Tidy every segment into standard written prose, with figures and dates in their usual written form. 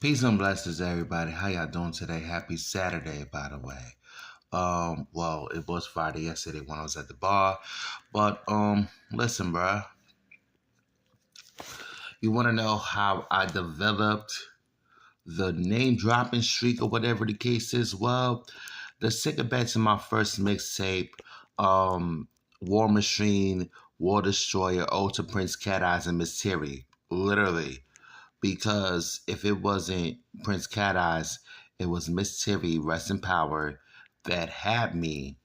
Peace and blessings, everybody. How y'all doing today? Happy Saturday, by the way. Well, it was Friday yesterday when I was at the bar, but listen, bruh. You want to know how I developed the name dropping streak or whatever the case is? Well, the second batch in my first mixtape, War Machine, War Destroyer, Ultra Prince, Cat Eyez, and Miss Teary. Literally. Because if it wasn't Prince Cat Eyez, it was Miss Teary, rest in power, that had me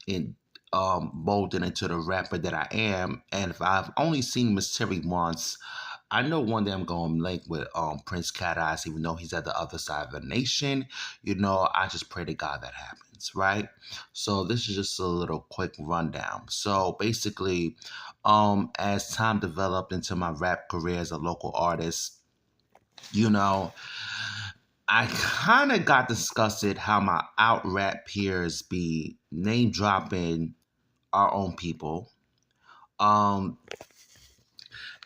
in molded into the rapper that I am. And if I've only seen Miss Teary once, I know one day I'm going to link with Prince Cat Eyez, even though he's at the other side of the nation. I just pray to God that happens, right? So this is just a little quick rundown. So basically, as time developed into my rap career as a local artist, you know, I kind of got disgusted how my out rap peers be name dropping our own people. Um,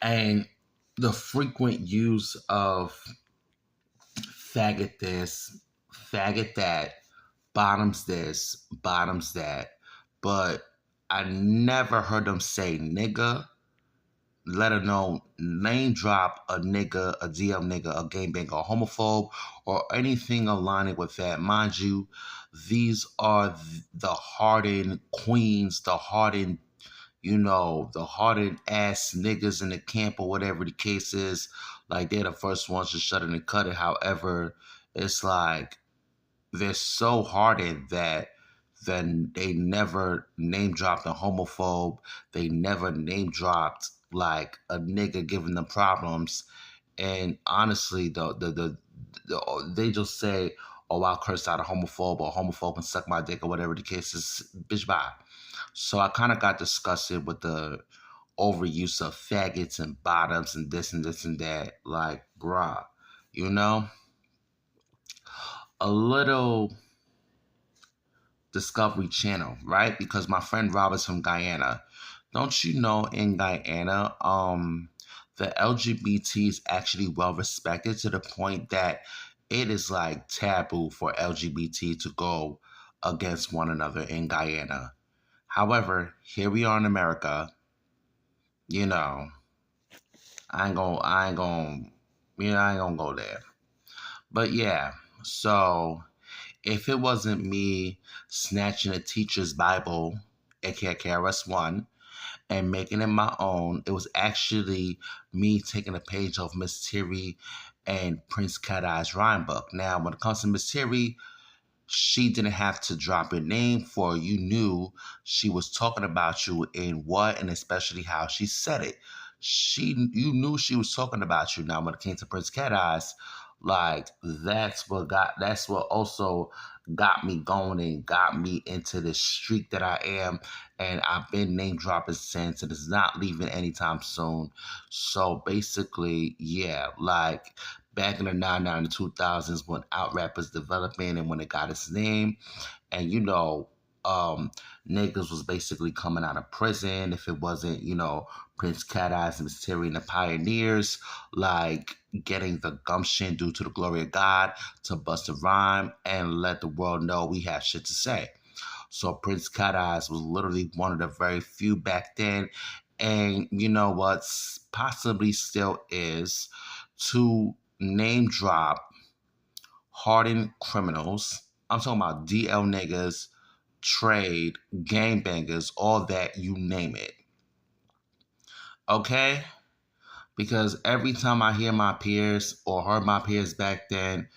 and the frequent use of faggot this, faggot that, bottoms this, bottoms that. But I never heard them say nigga, let alone name drop a nigga, a DL nigga, a gangbanger, a homophobe, or anything aligning with that. Mind you, these are the hardened queens, the hardened, the hardened ass niggas in the camp or whatever the case is. Like, they're the first ones to shut it and cut it. However, it's like they're so hardened that then they never name dropped a homophobe. They never name dropped like a nigga giving them problems. And honestly, they just say, "Oh, I'll curse out a homophobe or a homophobe and suck my dick or whatever the case is." Bitch, bye. So I kind of got disgusted with the overuse of faggots and bottoms and this and this and that. Like, bruh, you know, a little Discovery Channel, right? Because my friend Rob is from Guyana. Don't you know in Guyana, the LGBT is actually well respected to the point that it is like taboo for LGBT to go against one another in Guyana. However, here we are in America, you know, I ain't gonna go there. But yeah, so if it wasn't me snatching a teacher's Bible, aka KRS-One, and making it my own, it was actually me taking a page of Miss Teary and Prince Cat Eyez rhyme book. Now, when it comes to Miss Teary, she didn't have to drop her name for you knew she was talking about you in what and especially how she said it. You knew she was talking about you. Now when it came to Prince Cat Eyez, like that's what also got me going and got me into this streak that I am, and I've been name dropping since, and it's not leaving anytime soon. So basically, yeah, like back in the 99 and 2000s when out rap was developing and when it got its name. And, niggas was basically coming out of prison. If it wasn't, Prince Cat Eyez and Miss Teary and the Pioneers, like getting the gumption due to the glory of God to bust a rhyme and let the world know we have shit to say. So Prince Cat Eyez was literally one of the very few back then. And you know what? Possibly still is to name drop hardened criminals. I'm talking about DL niggas, trade, gangbangers, all that, you name it. Okay? Because every time I hear my peers or heard my peers back then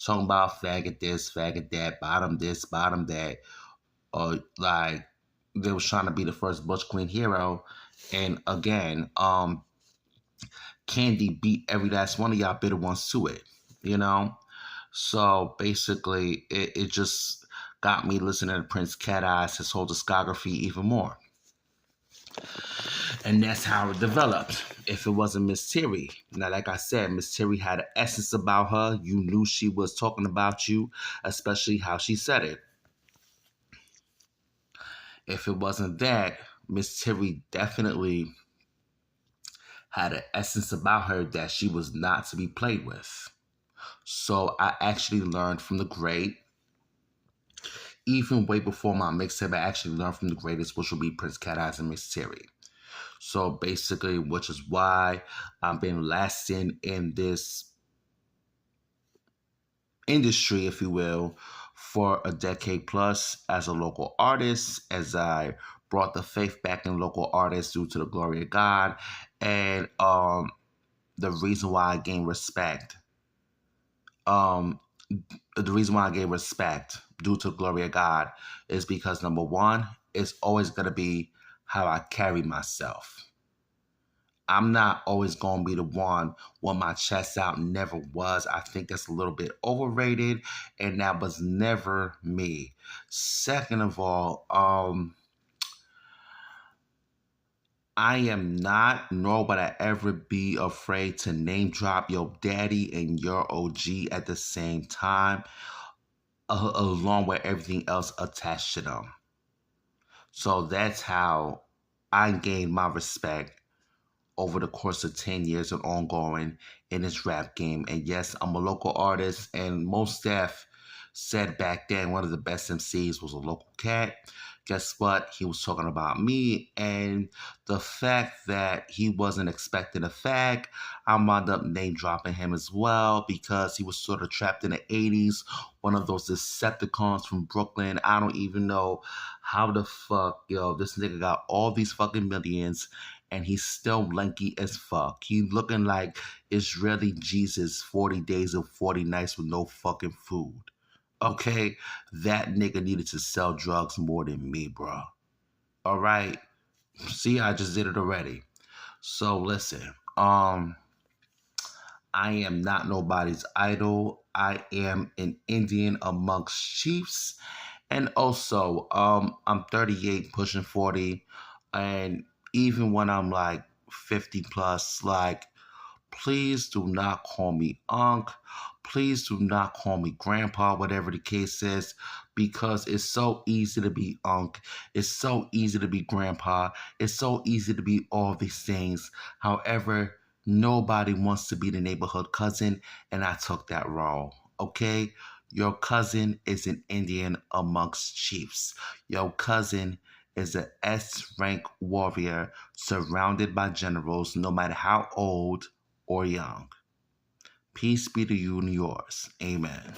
talking about faggot this, faggot that, bottom this, bottom that, or like they was trying to be the first Butch Queen hero. And again, Candy beat every last one of y'all bitter ones to it, you know? So basically, it just got me listening to Prince Cat Eyez, his whole discography, even more. And that's how it developed. If it wasn't Miss Teary. Now, like I said, Miss Teary had an essence about her. You knew she was talking about you, especially how she said it. If it wasn't that, Miss Teary definitely had an essence about her that she was not to be played with. So I actually learned from the great. Even way before my mixtape, I actually learned from the greatest, which will be Prince Cat Eyez and Miss Teary. So basically, which is why I've been lasting in this industry, if you will, for a decade plus as a local artist, as I brought the faith back in local artists due to the glory of God, and the reason why I gained respect. Um, the reason why I gained respect due to the glory of God is because number one, it's always gonna be how I carry myself. I'm not always going to be the one with my chest out. Never was. I think that's a little bit overrated, and that was never me. Second of all, I am not, nor would I ever be afraid to name drop your daddy and your OG at the same time, along with everything else attached to them. So that's how I gained my respect over the course of 10 years and ongoing in this rap game. And yes, I'm a local artist, and most staff said back then one of the best MCs was a local cat. Guess what? He was talking about me, and the fact that he wasn't expecting a fact, I wound up name dropping him as well because he was sort of trapped in the 80s, one of those Decepticons from Brooklyn. I don't even know how the fuck, yo, this nigga got all these fucking millions and he's still lanky as fuck. He looking like Israeli Jesus 40 days and 40 nights with no fucking food. Okay? That nigga needed to sell drugs more than me, bro. All right? See, I just did it already. So listen, I am not nobody's idol. I am an Indian amongst chiefs. And also, I'm 38, pushing 40. And even when I'm like 50 plus, like, please do not call me Unc. Please do not call me Grandpa, whatever the case is, because it's so easy to be Unc. It's so easy to be Grandpa. It's so easy to be all these things. However, nobody wants to be the neighborhood cousin, and I took that role. Okay? Your cousin is an Indian amongst chiefs. Your cousin is an S rank warrior surrounded by generals, no matter how old or young. Peace be to you and yours. Amen.